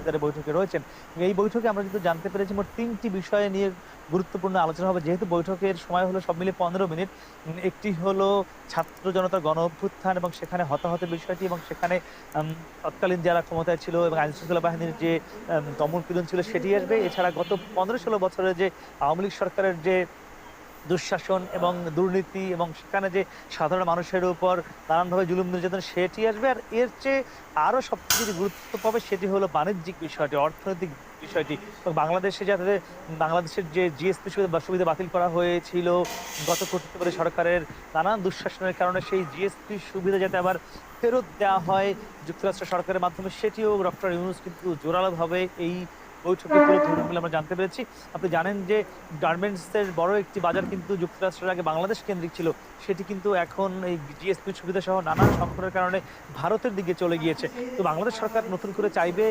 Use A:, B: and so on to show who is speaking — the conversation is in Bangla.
A: ইফতারের বৈঠকে রয়েছেন। এই বৈঠকে আমরা কিন্তু জানতে পেরেছি মোট ৩টি বিষয় নিয়ে গুরুত্বপূর্ণ আলোচনা হবে। যেহেতু বৈঠকের সময় হলো সব মিলিয়ে ১৫ মিনিট। একটি হলো ছাত্র জনতার গণ-অভ্যুত্থান এবং সেখানে হতাহতের বিষয়টি এবং সেখানে আম তৎকালীন যারা ক্ষমতায় ছিল এবং আইনশৃঙ্খলা বাহিনীর যে দমন-পীড়ন ছিল সেটি আসবে। এছাড়া গত ১৫-১৬ বছরের যে আওয়ামী লীগ সরকারের যে দুঃশাসন এবং দুর্নীতি এবং সেখানে যে সাধারণ মানুষের উপর নানানভাবে জুলুম নির্যাতন সেটি আসবে। আর এর চেয়ে আরো সবচেয়ে যেটি গুরুত্ব পাবে সেটি হলো বাণিজ্যিক বিষয়টি, অর্থনৈতিক বিষয়টি। তো বাংলাদেশে যাতে বাংলাদেশের যে জিএসপি সুবিধা বাতিল করা হয়েছিল গত কর্তৃত্ববাদী সরকারের নানান দুঃশাসনের কারণে সেই জিএসপি সুবিধা যাতে আবার ফেরত দেওয়া হয় যুক্তরাষ্ট্র সরকারের মাধ্যমে সেটিও ডক্টর ইউনূস কিন্তু জোরালোভাবে এই বৈঠকে তুলে ধরবেন বলে আমরা জানতে পেরেছি। আপনি জানেন যে গার্মেন্টস এর বড় একটি বাজার কিন্তু যুক্তরাষ্ট্রের আগে বাংলাদেশ কেন্দ্রিক ছিল। সেটি কিন্তু এখন এই জিএসপি সুবিধা সহ নানান সংকটের কারণে ভারতের দিকে চলে গিয়েছে। তো বাংলাদেশ সরকার নতুন করে চাইবে